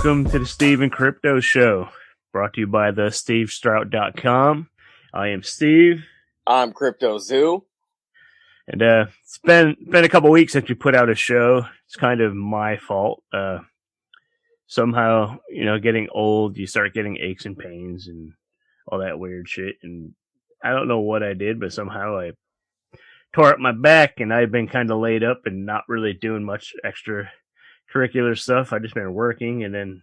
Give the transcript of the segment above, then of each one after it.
Welcome to the Steve and Crypto Show, brought to you by the stevestrout.com. I am Steve. I'm Crypto Zoo. And it's been a couple weeks since we put out a show. It's kind of my fault. Somehow, getting old, you start getting aches and pains and all that weird shit. And I don't know what I did, but somehow I tore up my back, and I've been kind of laid up and not really doing much extracurricular stuff. I've just been working and then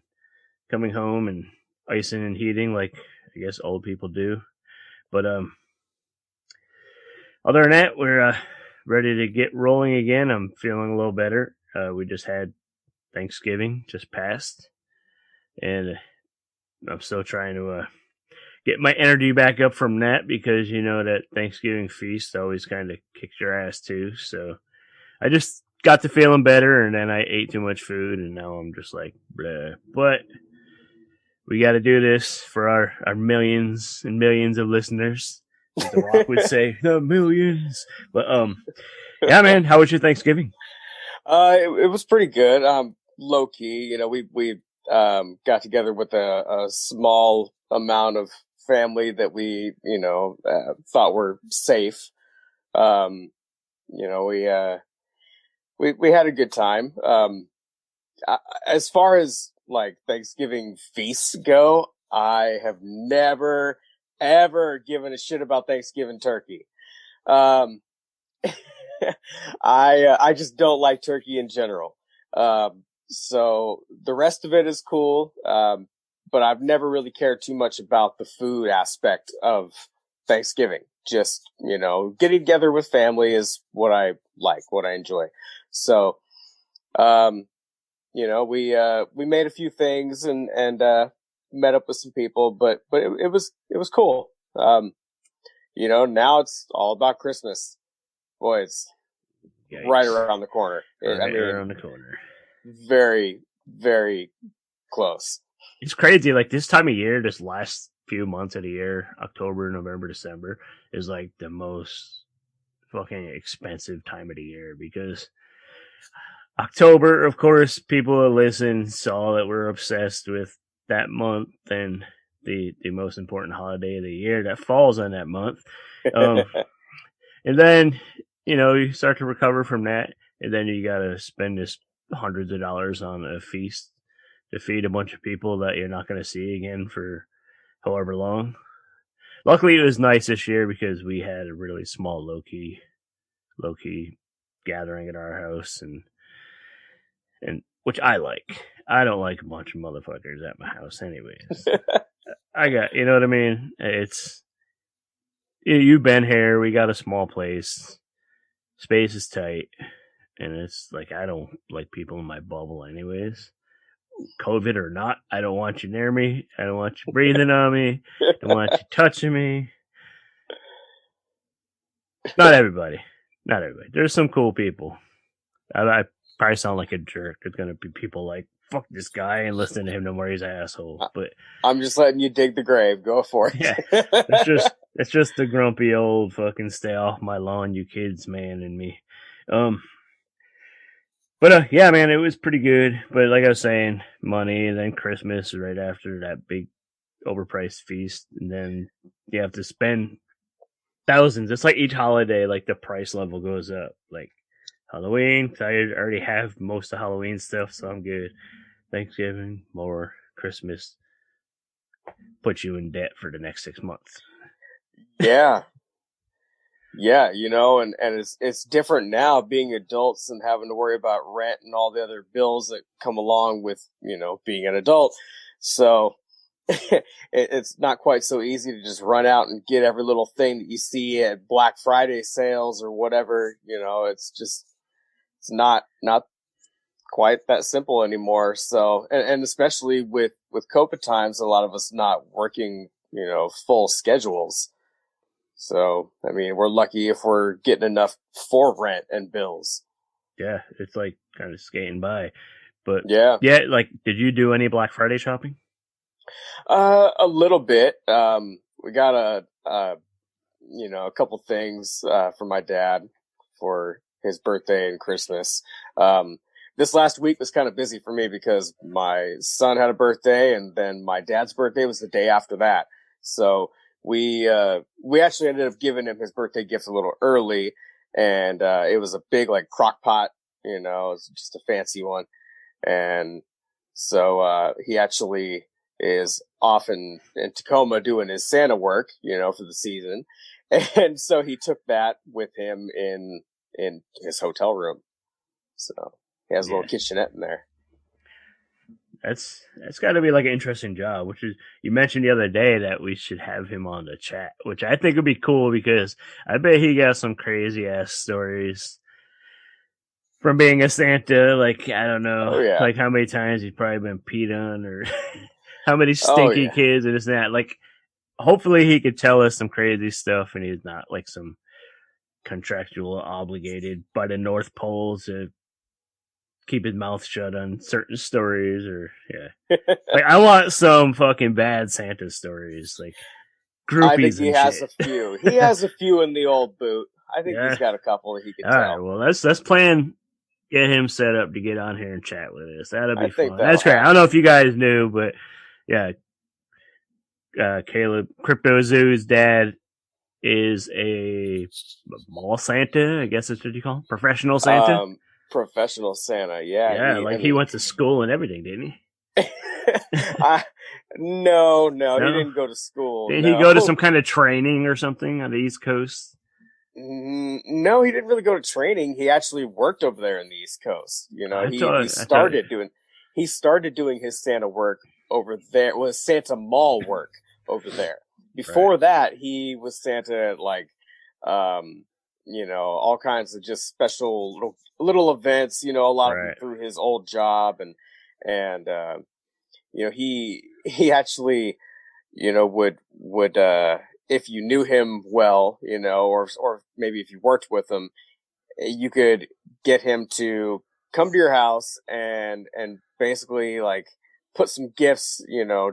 coming home and icing and heating like I guess old people do. But other than that, we're ready to get rolling again. I'm feeling a little better. We just had Thanksgiving just passed, and I'm still trying to get my energy back up from that, because that Thanksgiving feast always kind of kicks your ass too. So I just got to feeling better, and then I ate too much food, and now I'm just like bleh. But we got to do this for our millions and millions of listeners. As The Rock would say, the millions. But yeah, man, how was your Thanksgiving? It was pretty good. Low key, we got together with a small amount of family that we thought were safe. We had a good time. As far as like Thanksgiving feasts go, I have never ever given a shit about Thanksgiving turkey. I just don't like turkey in general. So the rest of it is cool. But I've never really cared too much about the food aspect of Thanksgiving. Just, getting together with family is what I like, what I enjoy. So, we made a few things and met up with some people, but it was cool. Now it's all about Christmas. Boy, it's right around the corner. Around the corner. Very, very close. It's crazy. Like this time of year, this last few months of the year, October, November, December, is like the most fucking expensive time of the year, because October, of course, people that listen saw that we're obsessed with that month and the most important holiday of the year that falls on that month. And then, you start to recover from that, and then you got to spend this hundreds of dollars on a feast to feed a bunch of people that you're not going to see again for however long. Luckily, it was nice this year because we had a really small low key gathering at our house, and which I like. I don't like a bunch of motherfuckers at my house, anyways. I got, you know what I mean? It's you've been here. We got a small place. Space is tight, and it's like I don't like people in my bubble, anyways. COVID or not, I don't want you near me. I don't want you breathing on me. I don't want you touching me. Not everybody. There's some cool people. I probably sound like a jerk. There's gonna be people like, fuck this guy and listen to him no more. He's an asshole. But I'm just letting you dig the grave. Go for it. Yeah, it's just the grumpy old fucking stay off my lawn, you kids, man, and me. But yeah, man, it was pretty good. But like I was saying, money, and then Christmas right after that big overpriced feast, and then you have to spend thousands. It's like each holiday, like the price level goes up. Like Halloween, I already have most of Halloween stuff, so I'm good. Thanksgiving, more. Christmas, put you in debt for the next 6 months. Yeah. Yeah, and it's different now being adults and having to worry about rent and all the other bills that come along with, being an adult. So it's not quite so easy to just run out and get every little thing that you see at Black Friday sales or whatever. It's not quite that simple anymore. So, and especially with COVID times, a lot of us not working, full schedules. So, I mean, we're lucky if we're getting enough for rent and bills. Yeah, it's like kind of skating by. But yeah, like, did you do any Black Friday shopping? A little bit. We got a couple things for my dad for his birthday and Christmas. this last week was kind of busy for me because my son had a birthday, and then my dad's birthday was the day after that. So we actually ended up giving him his birthday gift a little early, and it was a big like crock pot, it was just a fancy one. And so he actually is off in Tacoma doing his Santa work, for the season. And so he took that with him in his hotel room. So he has a little kitchenette in there. That's got to be like an interesting job. Which is, you mentioned the other day that we should have him on the chat, which I think would be cool because I bet he got some crazy ass stories from being a Santa. Like, I don't know, like how many times he's probably been peed on, or how many stinky kids and this and that. Like, hopefully he could tell us some crazy stuff, and he's not like some contractual obligated by the North Pole to keep his mouth shut on certain stories, or like I want some fucking bad Santa stories, like groupies. I think he and has shit. a few. He has a few in the old boot. I think he's got a couple that he can tell. All right, well let's plan, get him set up to get on here and chat with us. That'll be fun. That's great. I don't know if you guys knew, but yeah, Caleb CryptoZoo's dad is a mall Santa, I guess that's what you call him, professional Santa. Professional Santa, yeah. He went to school and everything, didn't he? No, he didn't go to school. Didn't he go to some kind of training or something on the East Coast? No, he didn't really go to training. He actually worked over there in the East Coast. He started doing his Santa work over there. Was Santa Mall work over there. Before that, he was Santa at like, all kinds of just special little events, a lot of them through his old job. And he actually, would, if you knew him well, or maybe if you worked with him, you could get him to come to your house and basically like put some gifts,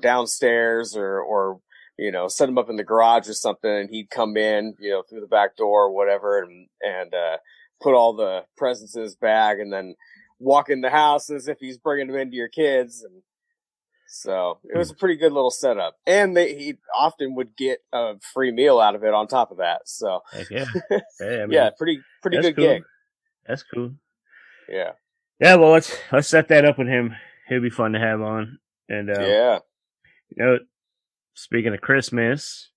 downstairs or set him up in the garage or something, and he'd come in, through the back door or whatever, and put all the presents in his bag, and then walk in the house as if he's bringing them into your kids. And so it was a pretty good little setup, and he often would get a free meal out of it on top of that. So hey, pretty good gig. That's cool. Yeah. Well, let's set that up with him. He'll be fun to have on. And speaking of Christmas,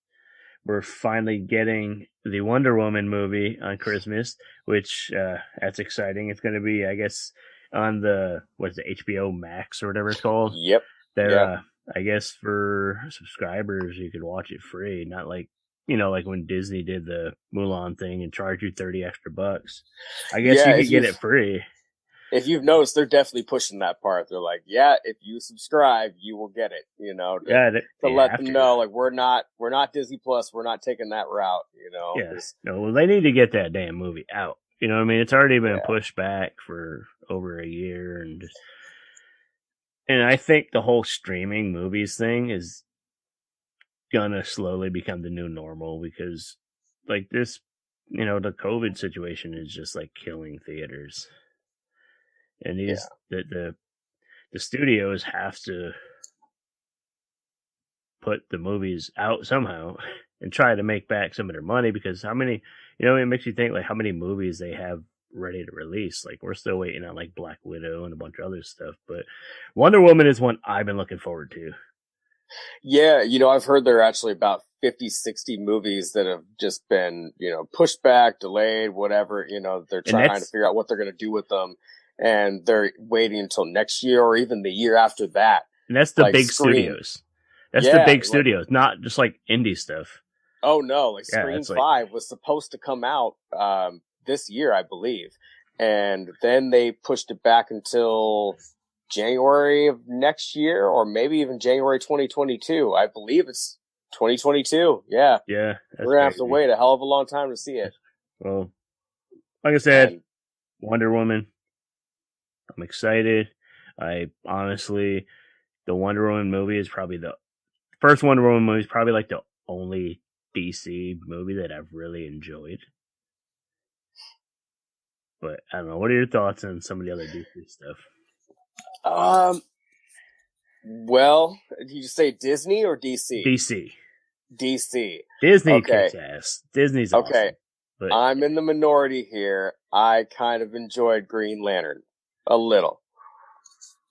we're finally getting the Wonder Woman movie on Christmas, which that's exciting. It's going to be, I guess, on the HBO Max or whatever it's called. Yep. I guess for subscribers you could watch it free, not like like when Disney did the Mulan thing and charged you $30 extra. I guess you could get it free. If you've noticed, they're definitely pushing that part. They're like, if you subscribe, you will get it, to let them know, like, we're not Disney Plus. We're not taking that route, No, they need to get that damn movie out. You know what I mean? It's already been pushed back for over a year. And I think the whole streaming movies thing is gonna slowly become the new normal because, like, this, the COVID situation is just, like, killing theaters. And the studios have to put the movies out somehow and try to make back some of their money, because how many, it makes you think like how many movies they have ready to release. Like, we're still waiting on like Black Widow and a bunch of other stuff, but Wonder Woman is one I've been looking forward to. Yeah, I've heard there are actually about 50, 60 movies that have just been, pushed back, delayed, whatever, they're trying to figure out what they're going to do with them. And they're waiting until next year or even the year after that. And that's the big studios. That's the big studios, not just like indie stuff. Oh no, like Scream 5 was supposed to come out this year, I believe. And then they pushed it back until January of next year, or maybe even January 2022. I believe it's 2022. Yeah. Yeah. We're going to have to wait a hell of a long time to see it. Well, like I said, Wonder Woman, I'm excited. I honestly, the Wonder Woman movie is probably the first Wonder Woman movie is probably like the only DC movie that I've really enjoyed. But I don't know. What are your thoughts on some of the other DC stuff? Um, well, did you say Disney or DC? DC. DC. Disney Okay. kicks ass. Disney's Okay. awesome. But I'm in the minority here. I kind of enjoyed Green Lantern a little.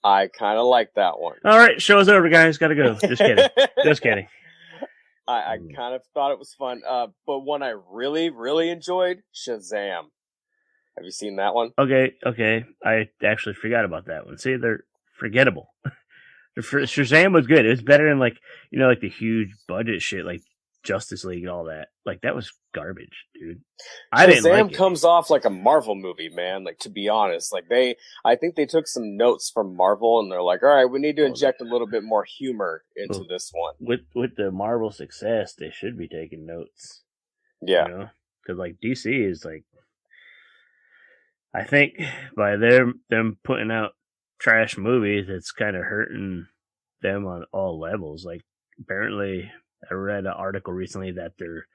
I kind of like that one. all right, show's over, guys. Gotta go. Just kidding. Just kidding. I kind of thought it was fun. But one I really, really enjoyed, Shazam. Have you seen that one? Okay. I actually forgot about that one. See, they're forgettable. Shazam was good. It was better than like the huge budget shit like Justice League and all that. Like that was garbage, dude. I didn't like Shazam it. comes off like a Marvel movie, man. Like, to be honest, like I think they took some notes from Marvel and they're like, all right, we need to inject a little bit more humor into this one. With the Marvel success, they should be taking notes. Yeah. Because like DC is like, I think by them putting out trash movies, it's kind of hurting them on all levels. Like apparently, I read an article recently that their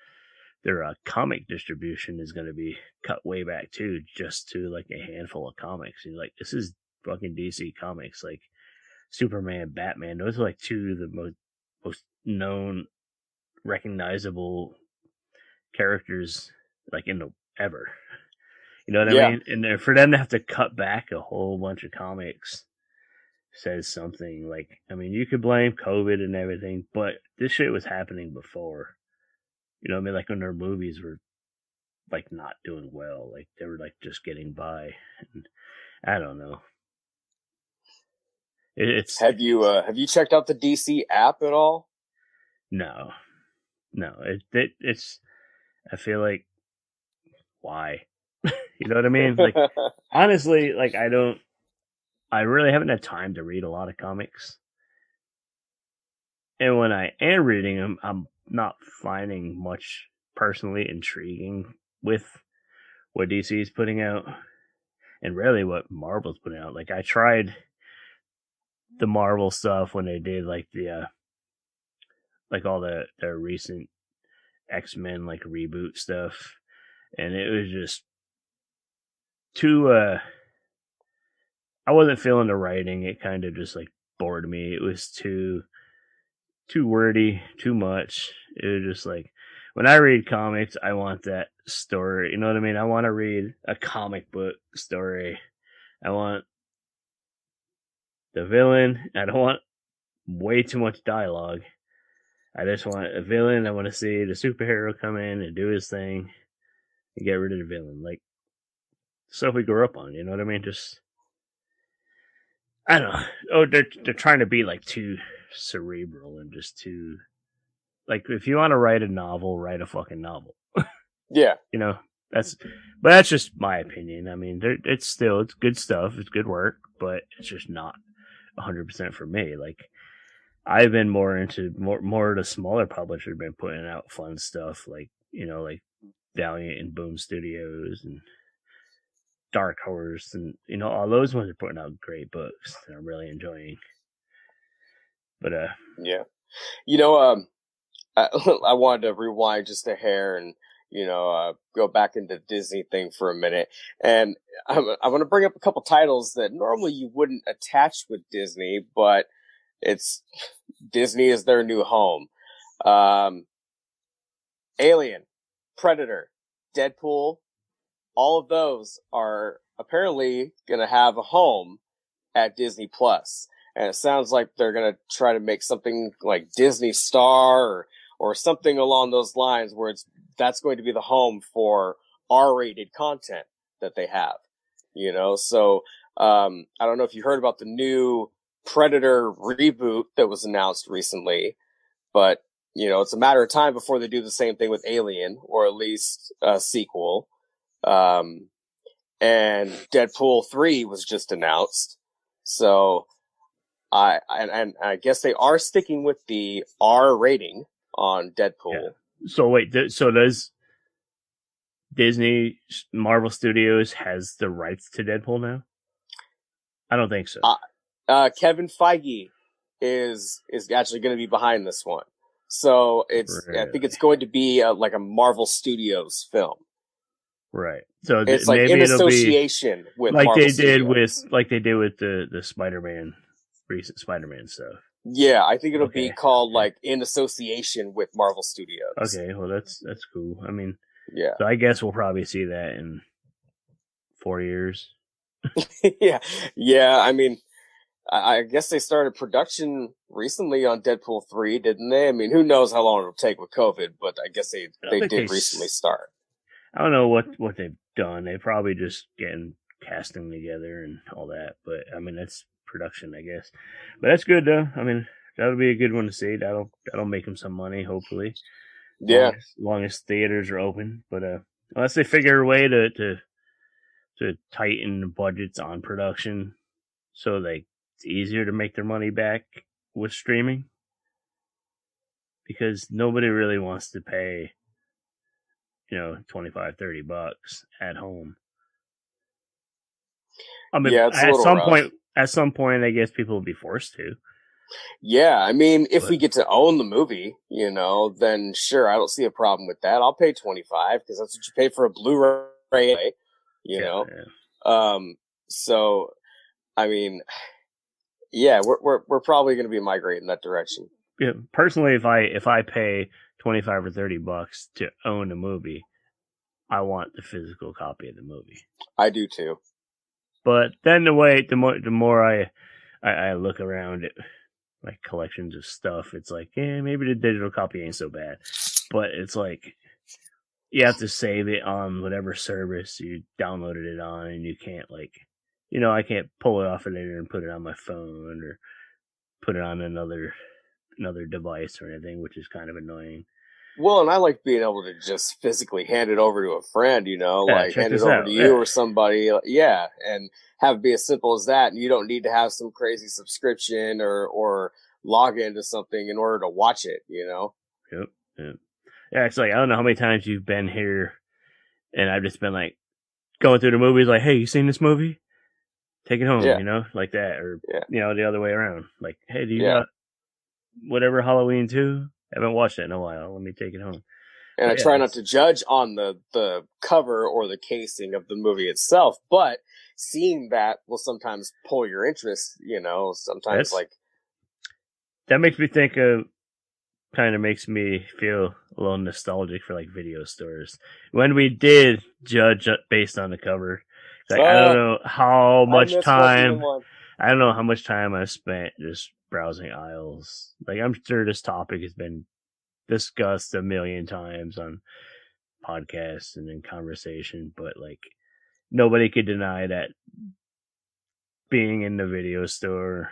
comic distribution is going to be cut way back too, just to like a handful of comics. And like this is fucking DC comics, like Superman, Batman. Those are like two of the most known, recognizable characters like in the ever. You know what I mean? And for them to have to cut back a whole bunch of comics says something. Like, I mean, you could blame COVID and everything, but this shit was happening before. You know what I mean? Like when their movies were like not doing well, like they were like just getting by. And I don't know. Have you checked out the DC app at all? No. It's. I feel like why? You know what I mean? Like honestly, like I really haven't had time to read a lot of comics. And when I am reading them, I'm not finding much personally intriguing with what DC is putting out and really what Marvel's putting out. Like I tried the Marvel stuff when they did like the like all their recent X-Men like reboot stuff, and it was just too I wasn't feeling the writing. It kind of just like bored me. It was too wordy, too much. It was just like when I read comics, I want that story. You know what I mean? I want to read a comic book story. I want the villain. I don't want way too much dialogue. I just want a villain. I want to see the superhero come in and do his thing and get rid of the villain. Like stuff we grew up on. You know what I mean? Just I don't know. Oh, they're trying to be like too cerebral and just too like if you want to write a novel, write a fucking novel. Yeah. You know, that's just my opinion. I mean, it's good stuff. It's good work, but it's just not 100% for me. Like I've been more into more of the smaller publishers have been putting out fun stuff like, like Valiant and Boom Studios and Dark Horse and all those ones are putting out great books that I'm really enjoying. But yeah. I wanted to rewind just a hair and go back into Disney thing for a minute, and I want to bring up a couple titles that normally you wouldn't attach with Disney, but it's Disney is their new home. Alien, Predator, Deadpool, all of those are apparently going to have a home at Disney Plus. And it sounds like they're going to try to make something like Disney Star or something along those lines where that's going to be the home for R-rated content that they have, So, I don't know if you heard about the new Predator reboot that was announced recently, but, it's a matter of time before they do the same thing with Alien, or at least a sequel. And Deadpool 3 was just announced. So, I guess they are sticking with the R rating on Deadpool. Yeah. So wait, so does Disney Marvel Studios has the rights to Deadpool now? I don't think so. Kevin Feige is actually going to be behind this one. So I think it's going to be like a Marvel Studios film. Right. So It's like maybe in it'll be association with Marvel Studios. like they did with the Spider-Man, recent Spider-Man stuff. Yeah, I think it'll be Okay. called like in association with Marvel Studios. Okay. Well, that's cool. I mean, Yeah. so I guess we'll probably see that in 4 years. Yeah. Yeah, I mean, I guess they started production recently on Deadpool 3, didn't they? I mean, who knows how long it'll take with COVID, but I guess I don't they think did recently start. I don't know what they've done. They probably just getting casting together and all that. But I mean, that's production, I guess. But that's good though. I mean, that'll be a good one to see. That'll make them some money, hopefully. Yeah. Long as theaters are open. But unless they figure a way to tighten the budgets on production, so it's easier to make their money back with streaming, because nobody really wants to pay, 25-30 bucks at home. I mean, Yeah, it's a little rough. at some point, I guess people will be forced to. Yeah, I mean, if But we get to own the movie, then sure, I don't see a problem with that. I'll pay 25 because that's what you pay for a Blu-ray, you yeah, know. yeah. So I mean, yeah, we're probably going to be migrating that direction. Yeah, personally, if I pay 25 or 30 bucks to own a movie, I want the physical copy of the movie. I do too. But then the more I look around at like collections of stuff, it's like, yeah, maybe the digital copy ain't so bad. But it's like you have to save it on whatever service you downloaded it on, and you can't I can't pull it off of there and put it on my phone or put it on another device or anything, which is kind of annoying. Well, and I like being able to just physically hand it over to a friend, like Check hand it this over out. to you or somebody. Yeah. And have it be as simple as that. And you don't need to have some crazy subscription or log into something in order to watch it, Yep. Yep. Yeah, it's like, I don't know how many times you've been here and I've just been like going through the movies like, hey, you seen this movie? Take it home, Yeah. like that. Or, Yeah. the other way around. Like, hey, do you Yeah. got whatever Halloween 2? Haven't watched it in a while. Let me take it home. And I But try not to judge on the cover or the casing of the movie itself, but seeing that will sometimes pull your interest, sometimes like. That makes me think of, kind of makes me feel a little nostalgic for like video stores. When we did judge based on the cover, like, I don't know how much time. I don't know how much time I spent just browsing aisles. Like, I'm sure this topic has been discussed a million times on podcasts and in conversation, but like nobody could deny that being in the video store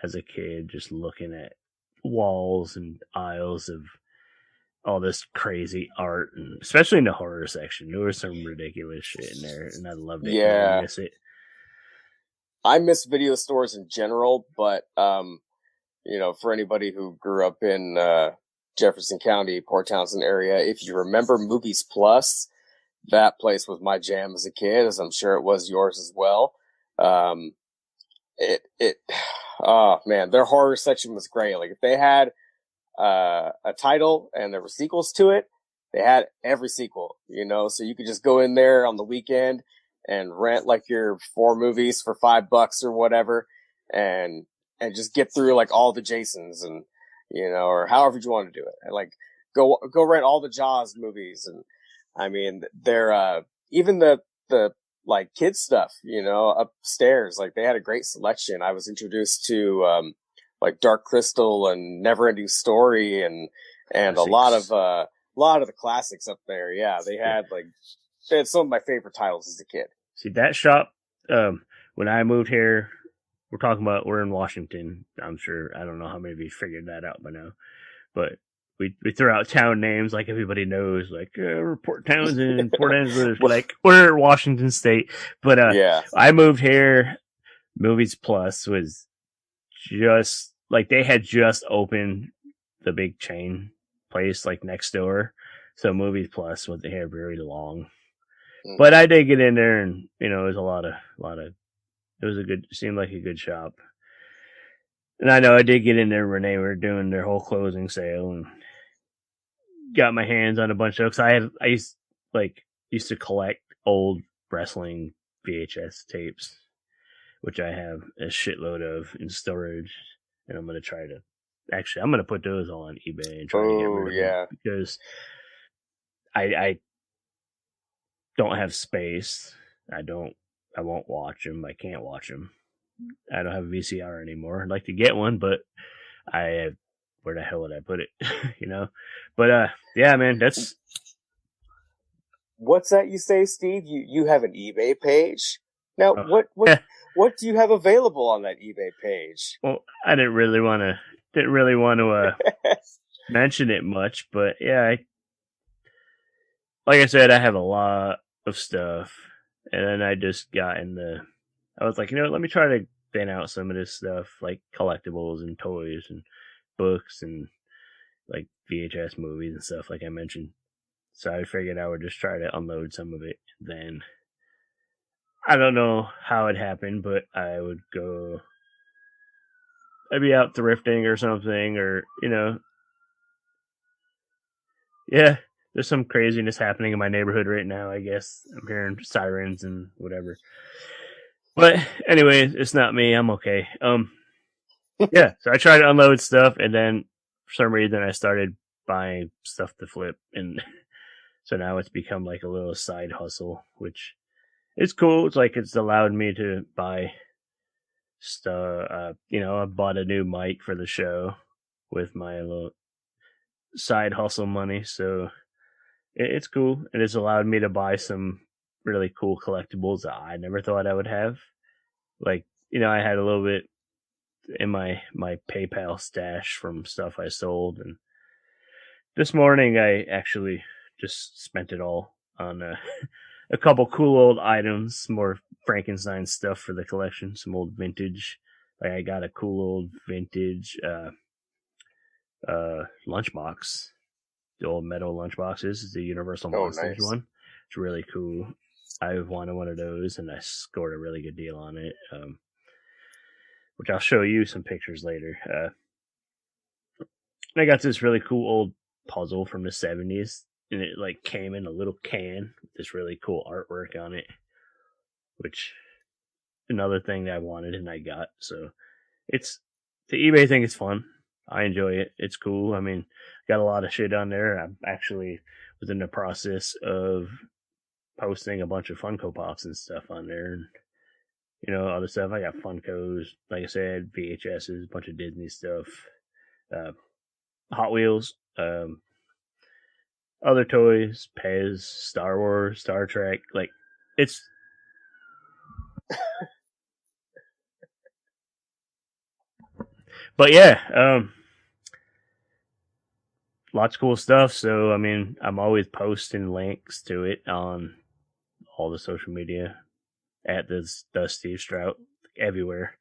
as a kid, just looking at walls and aisles of all this crazy art, and especially in the horror section, there was some ridiculous shit in there, and I loved it. Yeah, I miss it. I miss video stores in general, but for anybody who grew up in Jefferson County, Port Townsend area, if you remember Movies Plus, that place was my jam as a kid, as I'm sure it was yours as well. Oh man, their horror section was great. Like, if they had a title and there were sequels to it, they had every sequel, so you could just go in there on the weekend and rent like your 4 movies for $5 or whatever, and just get through like all the Jasons and, or however you want to do it. And like go rent all the Jaws movies. And I mean, they're, even the like kids stuff, upstairs, like they had a great selection. I was introduced to, like Dark Crystal and Neverending Story and Classics. a lot of the classics up there. Yeah. They had some of my favorite titles as a kid. See, that shop, when I moved here, we're in Washington. I'm sure, I don't know how many of you figured that out by now, but we throw out town names like everybody knows, like we're Port Townsend, Port Angeles, like we're Washington State. But I moved here. Movies Plus was just like they had just opened the big chain place like next door, so Movies Plus wasn't here very long. But I did get in there, and it was a lot of. It seemed like a good shop. And I know I did get in there when they were doing their whole closing sale, and got my hands on a bunch of. Cause I used to collect old wrestling VHS tapes, which I have a shitload of in storage, and I'm gonna try to. Actually, I'm gonna put those all on eBay and try to get rid of them yeah. because I don't have space. I won't watch them. I can't watch them. I don't have a VCR anymore. I'd like to get one, but I have, where the hell would I put it? you know? But yeah, man, that's What's that you say, Steve? You have an eBay page? Now, uh, what do you have available on that eBay page? well, I didn't really want to mention it much, but yeah, like I said, I have a lot of stuff, and then I just got in the. I was like, let me try to thin out some of this stuff, like collectibles and toys and books and like VHS movies and stuff, like I mentioned. So I figured I would just try to unload some of it. Then I don't know how it happened, but I would go. I'd be out thrifting or something, or yeah. There's some craziness happening in my neighborhood right now. I guess I'm hearing sirens and whatever. But anyway, it's not me. I'm okay. Yeah. So I tried to unload stuff, and then for some reason I started buying stuff to flip, and so now it's become like a little side hustle, which is cool. It's like it's allowed me to buy stuff. I bought a new mic for the show with my little side hustle money, so it's cool. And it's allowed me to buy some really cool collectibles that I never thought I would have. Like, I had a little bit in my PayPal stash from stuff I sold, and this morning I actually just spent it all on a couple cool old items, more Frankenstein stuff for the collection, some old vintage. Like I got a cool old vintage lunchbox, the old metal lunchboxes, the Universal Monsters nice. one. It's really cool. I wanted one of those, and I scored a really good deal on it. Which I'll show you some pictures later. I got this really cool old puzzle from the 70s, and it like came in a little can with this really cool artwork on it, which another thing that I wanted and I got. So it's the eBay thing is fun. I enjoy it. It's cool. I mean, got a lot of shit on there. I'm actually was in the process of posting a bunch of Funko Pops and stuff on there, and other stuff. I got Funkos, like I said, VHSs, a bunch of Disney stuff, Hot Wheels, other toys, Pez, Star Wars, Star Trek. Like, it's. But yeah, lots of cool stuff. So, I mean, I'm always posting links to it on all the social media at this Steve Strout everywhere.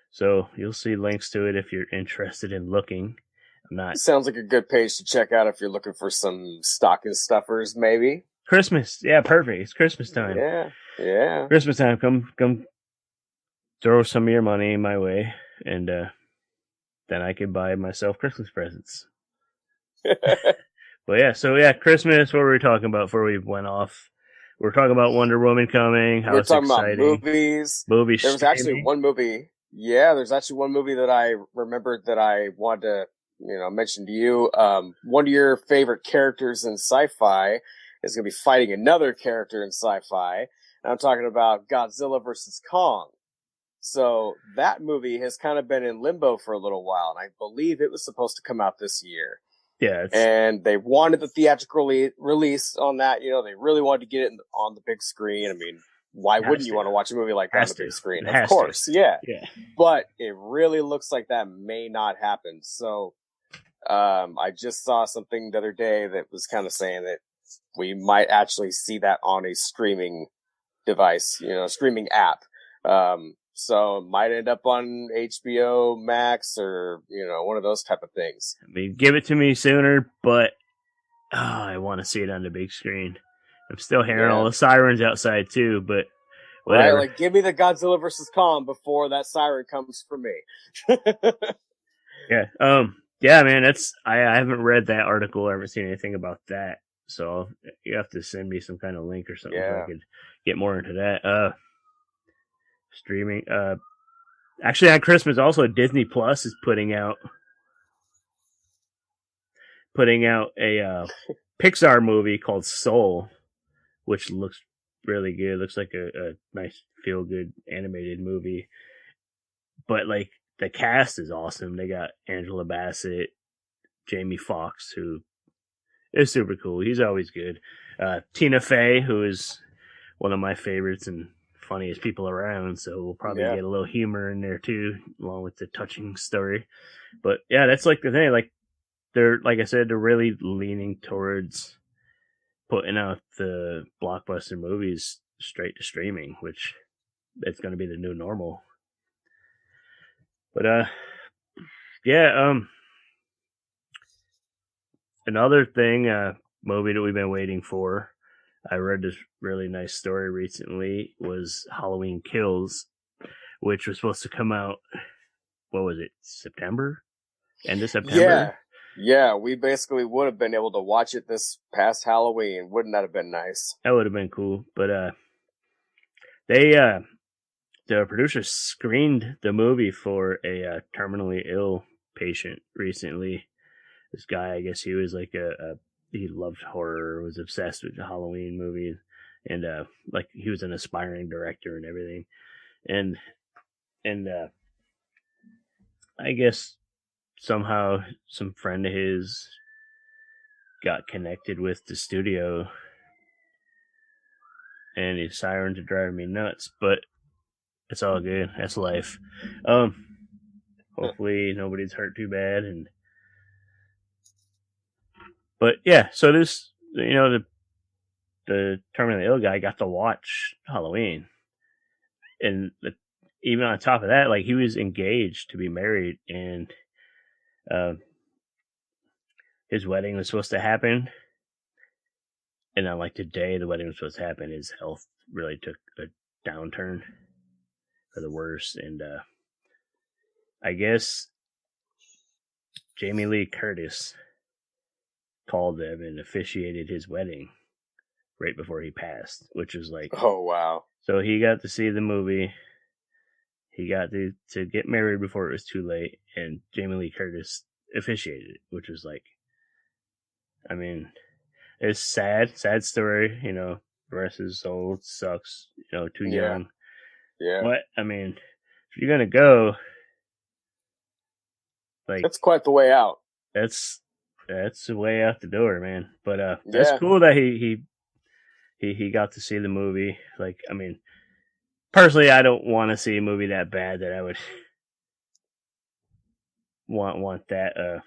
So you'll see links to it if you're interested in looking. I'm not. Sounds like a good page to check out if you're looking for some stocking stuffers, maybe. Christmas, yeah, perfect. It's Christmas time. Yeah. Christmas time. Come, throw some of your money my way, and then I can buy myself Christmas presents. But yeah, Christmas. What were we talking about before we went off? We were talking about Wonder Woman coming. How We're it's talking exciting. about movies. Movies. There was actually one movie. Yeah, there's actually one movie that I remembered that I wanted to, mention to you. One of your favorite characters in sci-fi is going to be fighting another character in sci-fi. And I'm talking about Godzilla versus Kong. So that movie has kind of been in limbo for a little while, and I believe it was supposed to come out this year. Yeah, and they wanted the theatrical release on that. They really wanted to get it on the big screen. I mean, why wouldn't you want to watch a movie like that on the big screen? Of course, yeah. But it really looks like that may not happen. So I just saw something the other day that was kind of saying that we might actually see that on a streaming device, streaming app. So it might end up on HBO Max or, one of those type of things. I mean, give it to me sooner, but I want to see it on the big screen. I'm still hearing all the sirens outside too, but whatever. Right, like give me the Godzilla versus Kong before that siren comes for me. Yeah, yeah, man. I haven't read that article. I haven't seen anything about that. So you have to send me some kind of link or something so I Yeah. could get more into that. Streaming. Actually, on Christmas, also Disney Plus is putting out a Pixar movie called Soul, which looks really good. Looks like a nice feel good animated movie. But like the cast is awesome. They got Angela Bassett, Jamie Foxx, who is super cool. He's always good. Tina Fey, who is one of my favorites and funniest people around. So we'll probably Yeah. get a little humor in there too, along with the touching story. But yeah, that's like the thing. Like they're, like I said, they're really leaning towards putting out the blockbuster movies straight to streaming, which it's going to be the new normal. But yeah, another thing, movie that we've been waiting for. I read this really nice story recently. Was Halloween Kills, which was supposed to come out. What was it? September? End of September? Yeah. Yeah. We basically would have been able to watch it this past Halloween. Wouldn't that have been nice? That would have been cool. But they the producers screened the movie for a terminally ill patient recently. This guy, I guess he was like he loved horror, was obsessed with the Halloween movies, and like he was an aspiring director and everything, and and I guess somehow some friend of his got connected with the studio, and his sirens are driving me nuts, but it's all good. That's life. Hopefully nobody's hurt too bad, and but yeah, so this, the terminally ill guy got to watch Halloween, and even on top of that, like he was engaged to be married, and uh, his wedding was supposed to happen, and on like the day the wedding was supposed to happen, his health really took a downturn for the worse, and I guess Jamie Lee Curtis called them and officiated his wedding right before he passed, which was like, Oh, wow. so he got to see the movie. He got to get married before it was too late, and Jamie Lee Curtis officiated it, which was like, I mean, it's sad story. The rest of his soul sucks. Too Yeah. young. Yeah. But I mean, if you're gonna go, like That's quite the way out. that's the way out the door, man. But that's Yeah. cool that he got to see the movie. Like, I mean, personally, I don't want to see a movie that bad that I would want that.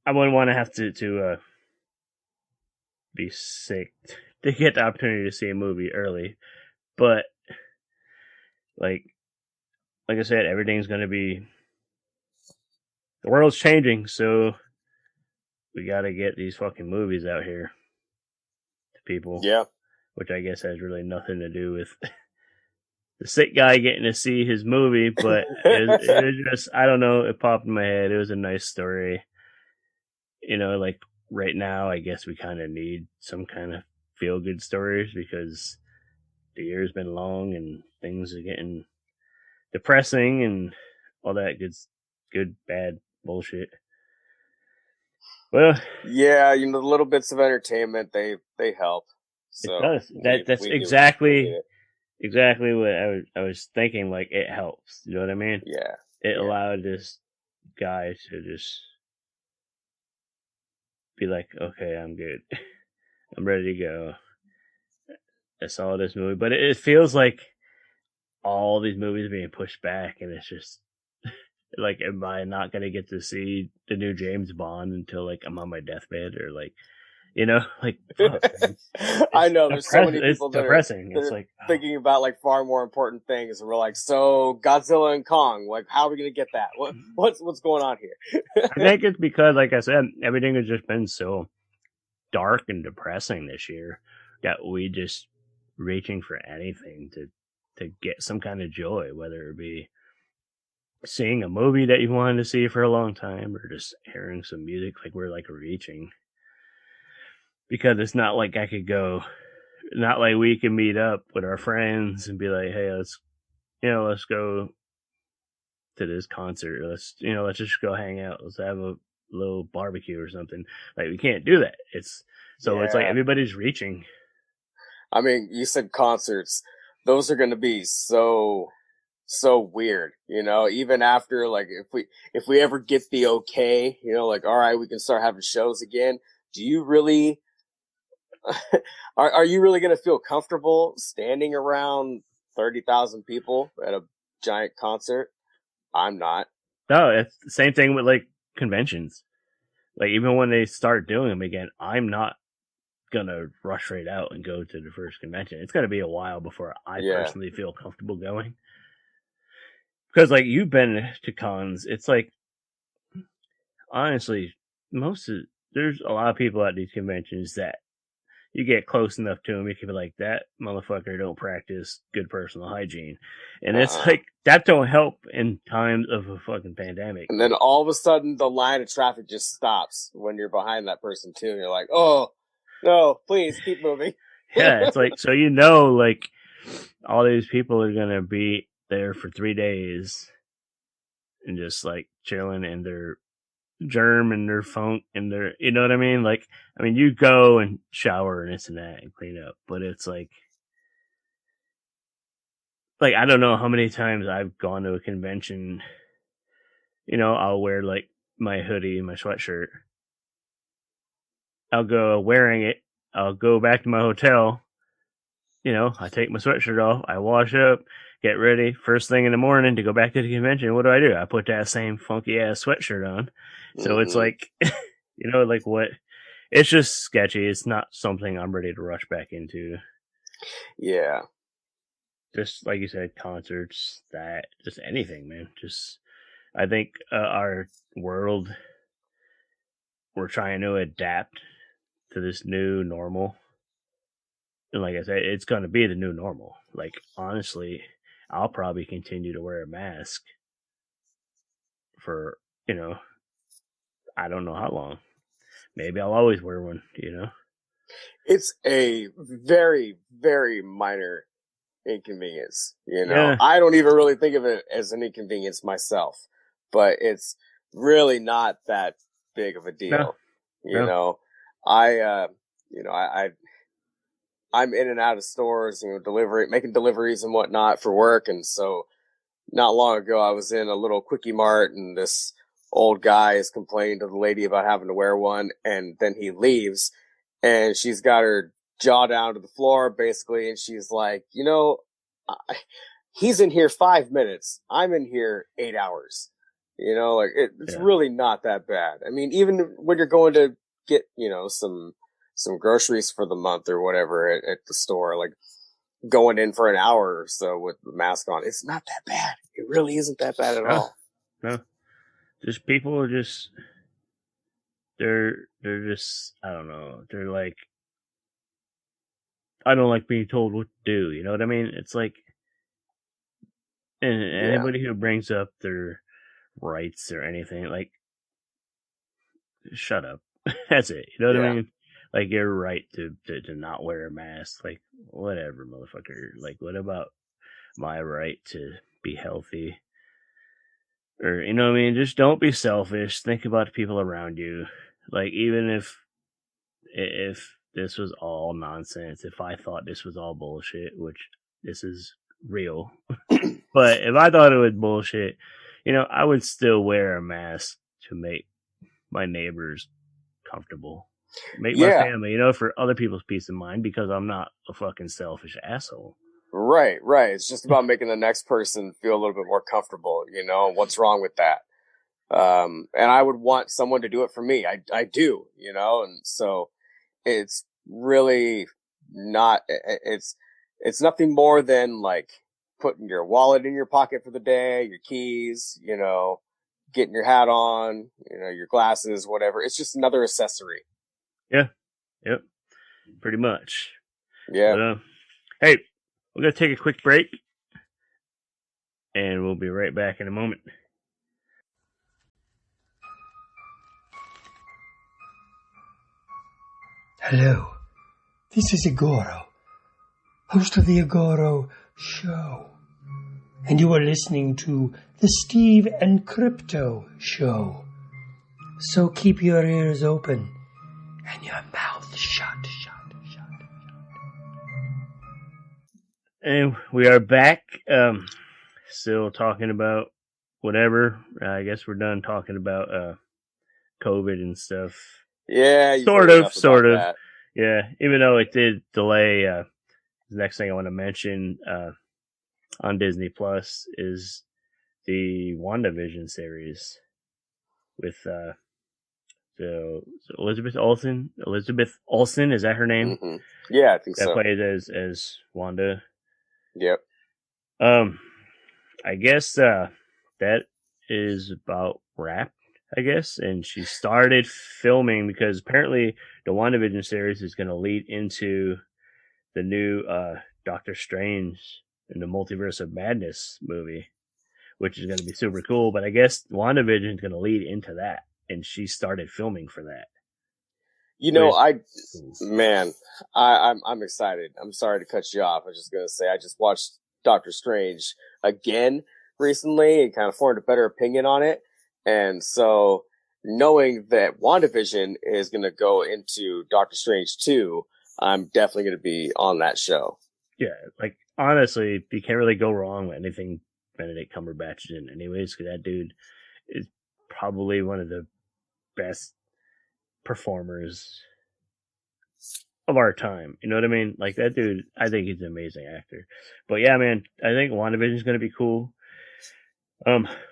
I wouldn't want to have to be sick to get the opportunity to see a movie early. But like I said, everything's gonna be, the world's changing, so we gotta get these fucking movies out here to people. Yeah. Which I guess has really nothing to do with the sick guy getting to see his movie, but it was just, I don't know, it popped in my head. It was a nice story. Like right now, I guess we kind of need some kind of feel good stories because the year's been long and things are getting depressing and all that good, bad bullshit. Well, Yeah, the little bits of entertainment, they help. So it does. That's exactly what I was thinking. Like, it helps. You know what I mean? Yeah. It allowed this guy to just be like, okay, I'm good. I'm ready to go. I saw this movie, but it feels like all these movies are being pushed back, and it's just like, am I not gonna get to see the new James Bond until like I'm on my deathbed, or like, like fuck, I know there's so many people it's depressing. It's like thinking about like far more important things, and we're like, so Godzilla and Kong, like, how are we gonna get that? What's going on here? I think it's because, like I said, everything has just been so dark and depressing this year that we just reaching for anything to get some kind of joy, whether it be seeing a movie that you wanted to see for a long time or just hearing some music. Like, we're like reaching. because it's not like I could go, not like we can meet up with our friends and be like, hey, let's go to this concert. Let's just go hang out. Let's have a little barbecue or something. Like we can't do that. It's like Yeah. everybody's reaching. I mean, you said concerts. Those are going to be so weird, even after, like, if we ever get the okay, like, all right, we can start having shows again. Do you really, are you really going to feel comfortable standing around 30,000 people at a giant concert? I'm not. No, it's the same thing with like conventions. Like even when they start doing them again, I'm not gonna rush right out and go to the first convention. It's gonna be a while before I Yeah. personally feel comfortable going. Because like you've been to cons, it's like honestly, there's a lot of people at these conventions that you get close enough to them, you can be like, that motherfucker don't practice good personal hygiene, and it's Uh-uh. like that don't help in times of a fucking pandemic. And then all of a sudden the line of traffic just stops when you're behind that person too. And you're like, oh, no, please keep moving. Yeah, it's like so like all these people are gonna be there for 3 days and just like chilling in their germ and their funk and their, you know what I mean? Like, I mean, you go and shower and this and that and clean up, but it's like I don't know how many times I've gone to a convention. I'll wear like my hoodie and my sweatshirt. I'll go wearing it. I'll go back to my hotel. I take my sweatshirt off. I wash up, get ready. First thing in the morning to go back to the convention. What do? I put that same funky ass sweatshirt on. So it's like, like what? It's just sketchy. It's not something I'm ready to rush back into. Yeah. Just like you said, concerts, just anything, man. I think our world, we're trying to adapt to this new normal. And like I said, it's going to be the new normal. Like, honestly, I'll probably continue to wear a mask for, I don't know how long. Maybe I'll always wear one. It's a very, very minor inconvenience. Yeah. I don't even really think of it as an inconvenience myself, but it's really not that big of a deal. No. I'm in and out of stores, making deliveries and whatnot for work. And so not long ago, I was in a little quickie mart and this old guy is complaining to the lady about having to wear one. And then he leaves and she's got her jaw down to the floor basically. And she's like, he's in here 5 minutes. I'm in here 8 hours. It's really not that bad. I mean, even when you're going to get, some groceries for the month or whatever at the store, like going in for an hour or so with the mask on, it's not that bad. It really isn't that bad at all. No. Just people are just, they're just, I don't know. They're like, I don't like being told what to do. You know what I mean? It's like, and anybody who brings up their rights or anything, like, shut up. That's it. You know what I mean? Like, you're right to not wear a mask. Like, whatever, motherfucker. Like, what about my right to be healthy? Or, you know what I mean? Just don't be selfish. Think about the people around you. Like, even if this was all nonsense, if I thought this was all bullshit, which this is real, but if I thought it was bullshit, I would still wear a mask to make my neighbors comfortable, make my family, for other people's peace of mind, because I'm not a fucking selfish asshole. Right. It's just about making the next person feel a little bit more comfortable, what's wrong with that? And I would want someone to do it for me. I do, and so it's really not, it's nothing more than like putting your wallet in your pocket for the day, your keys, getting your hat on, your glasses, whatever. It's just another accessory. Yeah. Yep. Pretty much. Yeah. But, hey, we're going to take a quick break and we'll be right back in a moment. Hello, this is Igoro, host of the Igoro Show. And you are listening to the Steve and Crypto Show. So keep your ears open and your mouth shut. And we are back. Still talking about whatever. I guess we're done talking about COVID and stuff. Yeah, sort of. That. Yeah, even though it did delay. The next thing I want to mention on Disney Plus is the WandaVision series with so Elizabeth Olsen. Elizabeth Olsen, is that her name? Mm-hmm. Yeah, I think that so. That plays as Wanda. Yep. I guess that is about wrapped, I guess. And she started filming because apparently the WandaVision series is going to lead into the new Doctor Strange in the Multiverse of Madness movie, which is going to be super cool. But I guess WandaVision is going to lead into that, and she started filming for that. You know, I'm excited. I'm sorry to cut you off. I was just going to say I just watched Doctor Strange again recently and kind of formed a better opinion on it. And so knowing that WandaVision is going to go into Doctor Strange 2, I'm definitely going to be on that show. Yeah, like honestly, you can't really go wrong with anything Benedict Cumberbatch is in anyways, because that dude is probably one of the best performers of our time. You know what I mean? Like that dude, I think he's an amazing actor. But yeah, man, I think WandaVision is going to be cool.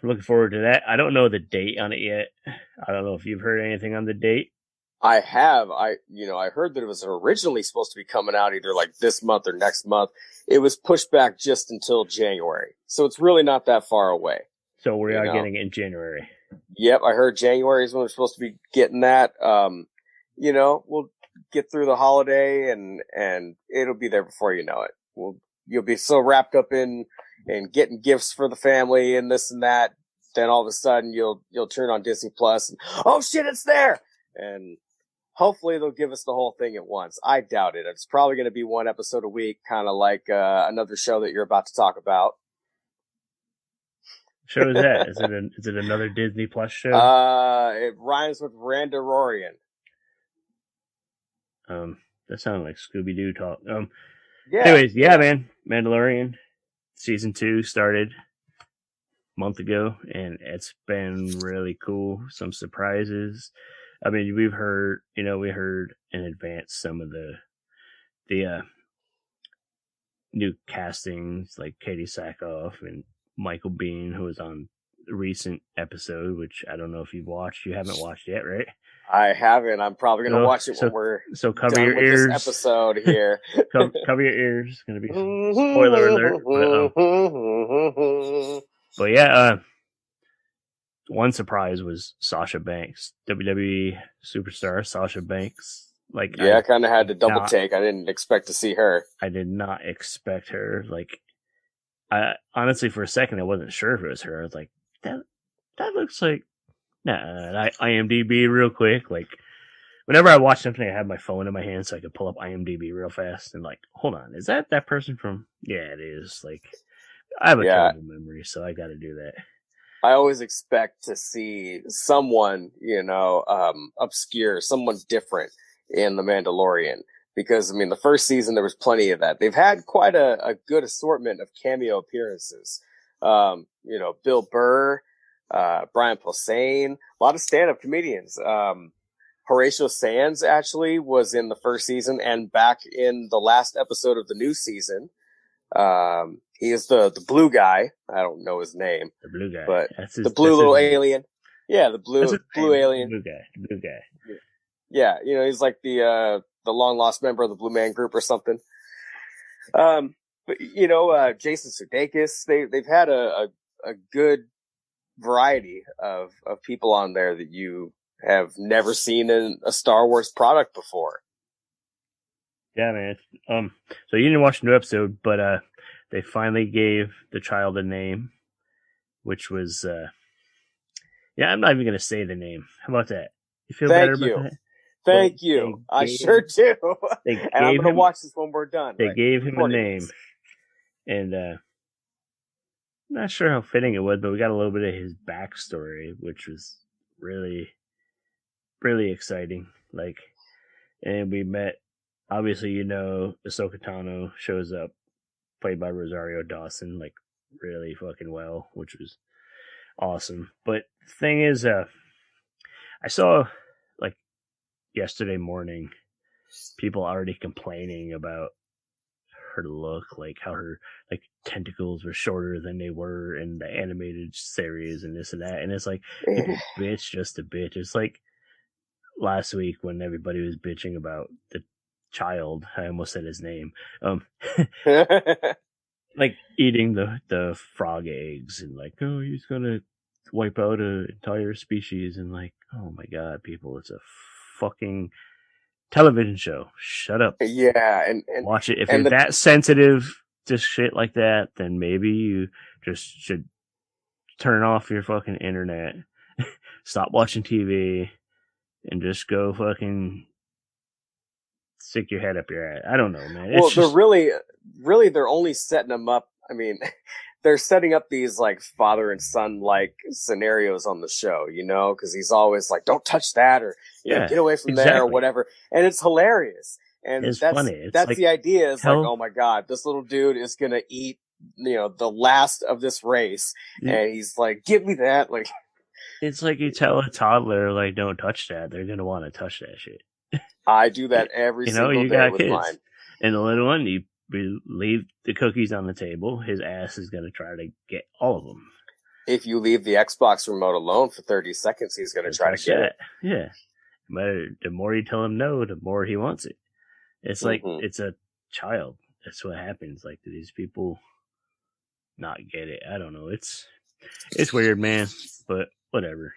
Looking forward to that. I don't know the date on it yet. I don't know if you've heard anything on the date. I have. I heard that it was originally supposed to be coming out either like this month or next month. It was pushed back just until January. So it's really not that far away. So we are getting it in January. Yep, I heard January is when we're supposed to be getting that. We'll get through the holiday and it'll be there before you know it. You'll be so wrapped up in getting gifts for the family and this and that. Then all of a sudden you'll turn on Disney Plus and oh shit, it's there. And hopefully they'll give us the whole thing at once. I doubt it. It's probably going to be one episode a week, kind of like another show that you're about to talk about. Show is that? Is it another Disney Plus show? It rhymes with Randalorian. That sounded like Scooby-Doo talk. Yeah. Anyways, yeah, man, Mandalorian season 2 started a month ago, and it's been really cool. Some surprises. I mean, we heard in advance some of the new castings, like Katie Sackhoff and Michael Biehn, who was on a recent episode, which I don't know if you've watched. You haven't watched yet, right? I haven't. I'm probably going to watch it when we're cover done your with ears. This episode here. cover your ears. It's going to be spoiler alert. But yeah, one surprise was Sasha Banks, WWE superstar Sasha Banks. Like, yeah, I kind of had to double take. I didn't expect to see her. I did not expect her. Like, I honestly, for a second, I wasn't sure if it was her. I was like, that looks like. Nah, I IMDb real quick. Like, whenever I watch something, I have my phone in my hand so I could pull up IMDb real fast and like, hold on, is that person from? Yeah, it is. Like, I have a terrible memory, so I got to do that. I always expect to see someone, obscure, someone different in The Mandalorian. Because, I mean, the first season, there was plenty of that. They've had quite a good assortment of cameo appearances. Bill Burr, Brian Posehn, a lot of stand-up comedians. Horatio Sands actually was in the first season and back in the last episode of the new season. He is the blue guy. I don't know his name. The blue guy. But the blue little alien. Yeah, the blue alien. The blue guy. Yeah, he's like the long lost member of the Blue Man Group or something. But Jason Sudeikis, they've had a good variety of people on there that you have never seen in a Star Wars product before. Yeah, man. So you didn't watch the new episode, but they finally gave the child a name, which was I'm not even gonna say the name. How about that? You feel better about that? Thank you. I sure do. And I'm going to watch this when we're done. They gave him a name. And not sure how fitting it was, but we got a little bit of his backstory, which was really, really exciting. Like, and we met, obviously, Ahsoka Tano shows up, played by Rosario Dawson, like, really fucking well, which was awesome. But the thing is, I saw, like, yesterday morning, people already complaining about her look, like how her like tentacles were shorter than they were in the animated series and this and that. And it's like, people bitch just a bitch. It's like last week when everybody was bitching about the child, I almost said his name, like eating the frog eggs and like, oh, he's gonna wipe out an entire species, and like, oh my god, people, it's a fucking television show. Shut up. Yeah, and watch it. If you're that sensitive to shit like that, then maybe you just should turn off your fucking internet, stop watching TV, and just go fucking stick your head up your ass. I don't know, man. Well, they're they're only setting them up. I mean, they're setting up these like father and son like scenarios on the show, because he's always like, "Don't touch that," or get away from there, or whatever. And it's hilarious, and it's funny. It's that's like, the idea. Is like, oh my god, this little dude is gonna eat, the last of this race, and he's like, "Give me that!" Like, it's like you tell a toddler like, "Don't touch that." They're gonna want to touch that shit. I do that every single day got with kids. mine. And the little one, you leave the cookies on the table, his ass is going to try to get all of them. If you leave the Xbox remote alone for 30 seconds, he's going to try to get it. Yeah. But the more you tell him no, the more he wants it. It's like, it's a child. That's what happens. Like, do these people not get it? I don't know. It's weird, man, but whatever.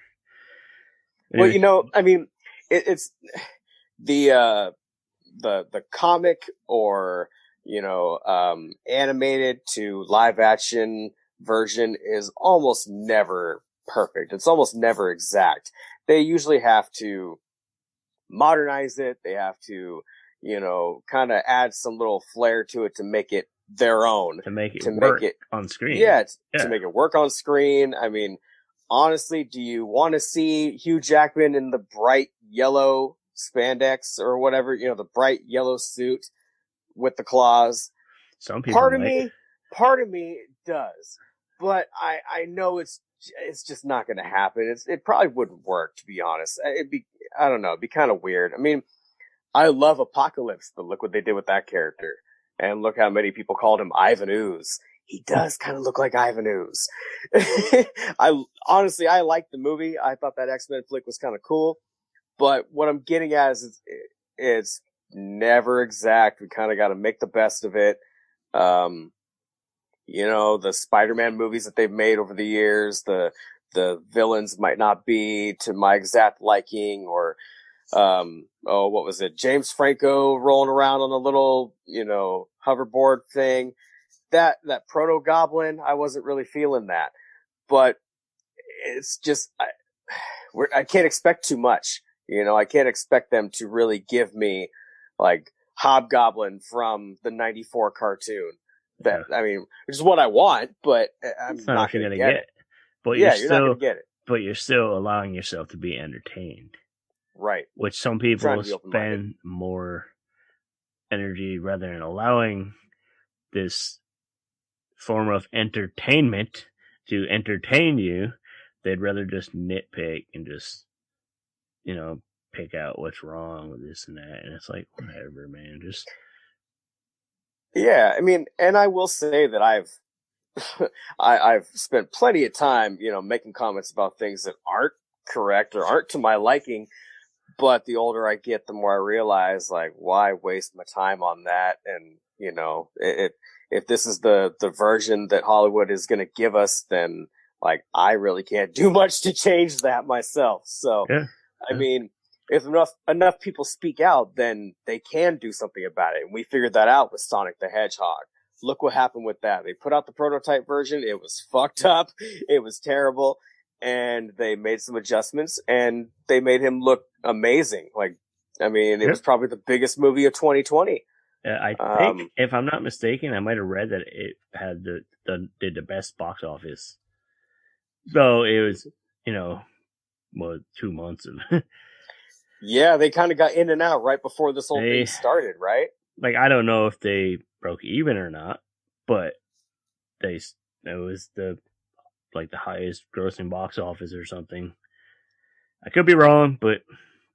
Anyway. Well, I mean, it's the comic or animated to live action version is almost never perfect. It's almost never exact. They usually have to modernize it. They have to, kind of add some little flair to it to make it their own. To make it work on screen. Yeah, to make it work on screen. I mean, honestly, do you want to see Hugh Jackman in the bright yellow spandex or whatever, the bright yellow suit with the claws? Some people part of me does, but I know it's just not going to happen. It probably wouldn't work, to be honest. I don't know, it'd be kind of weird. I mean, I love Apocalypse, but look what they did with that character, and look how many people called him Ivan Ooze. He does kind of look like Ivan Ooze. I liked the movie. I thought that X-Men flick was kind of cool. But what I'm getting at is it's never exact. We kind of got to make the best of it. The Spider-Man movies that they've made over the years, the villains might not be to my exact liking, or, what was it? James Franco rolling around on a little, hoverboard thing. That Proto-Goblin, I wasn't really feeling that. But it's just, I can't expect too much. I can't expect them to really give me like Hobgoblin from the '94 cartoon. That I mean, which is what I want, but I'm not going to get it. But you're not going to get it. But you're still allowing yourself to be entertained, right? Which some people spend more energy rather than allowing this form of entertainment to entertain you. They'd rather just nitpick and just, pick out what's wrong with this and that. And it's like, whatever, man. Just. Yeah, I mean, and I will say that I've spent plenty of time, making comments about things that aren't correct or aren't to my liking. But the older I get, the more I realize, like, why waste my time on that? And, if this is the version that Hollywood is going to give us, then, like, I really can't do much to change that myself. So, yeah. I mean, if enough people speak out, then they can do something about it. And we figured that out with Sonic the Hedgehog. Look what happened with that. They put out the prototype version. It was fucked up. It was terrible. And they made some adjustments and they made him look amazing. Like, I mean, it was probably the biggest movie of 2020. I think, if I'm not mistaken, I might have read that it had did the best box office. So it was, 2 months of. Yeah, they kind of got in and out right before this whole thing started, right? Like, I don't know if they broke even or not, but it was the highest grossing box office or something. I could be wrong, but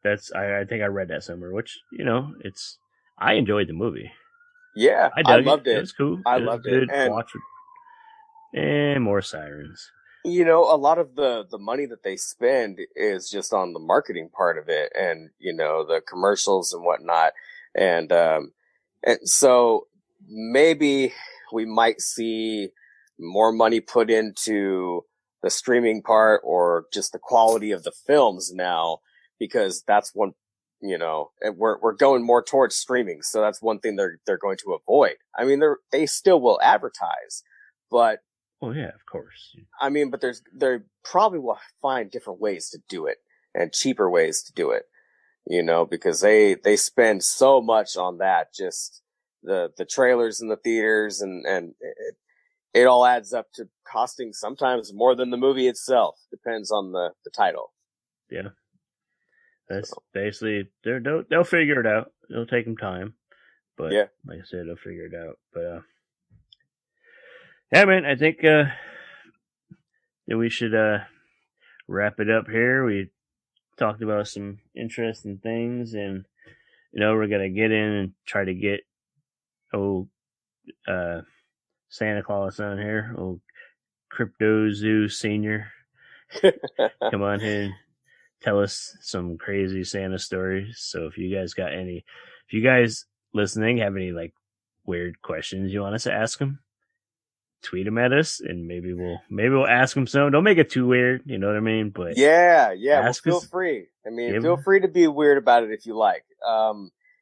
I think I read that somewhere, which, I enjoyed the movie. Yeah, I loved it. It was cool. I loved it. And watch it. And more sirens. A lot of the money that they spend is just on the marketing part of it, and the commercials and whatnot, and so maybe we might see more money put into the streaming part or just the quality of the films now, because that's one, and we're going more towards streaming. So that's one thing they're going to avoid. I mean, they still will advertise, but. Oh yeah, of course. I mean, but they probably will find different ways to do it and cheaper ways to do it, because they spend so much on that, just the trailers in the theaters, and it all adds up to costing sometimes more than the movie itself. Depends on the title. Yeah. That's basically, they'll figure it out. It'll take them time. But yeah, like I said, they'll figure it out. But yeah, man, I think that we should wrap it up here. We talked about some interesting things, and we're gonna get in and try to get Santa Claus on here, old Crypto Zoo Senior. Come on here and tell us some crazy Santa stories. So if you guys listening have any weird questions you want us to ask them, tweet them at us, and maybe we'll ask them some. Don't make it too weird, you know what I mean? But yeah. Well, feel free. I mean, feel free to be weird about it if you like.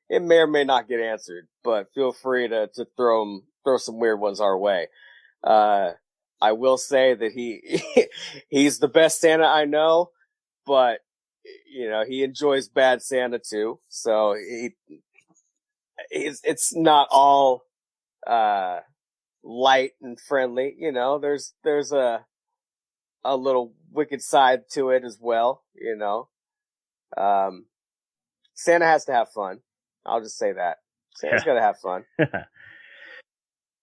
It may or may not get answered, but feel free to throw some weird ones our way. I will say that he's the best Santa I know, but he enjoys bad Santa too. So it's not all light and friendly. There's a little wicked side to it as well. Santa has to have fun. I'll just say that. Santa's got to have fun.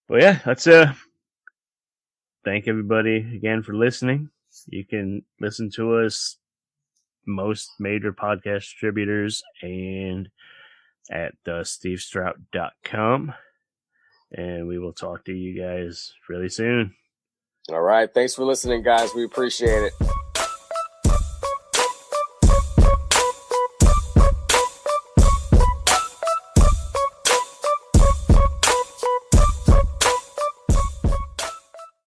Well, yeah, let's thank everybody again for listening. You can listen to us most major podcast distributors and at stevestrout.com. And we will talk to you guys really soon. All right. Thanks for listening, guys. We appreciate it.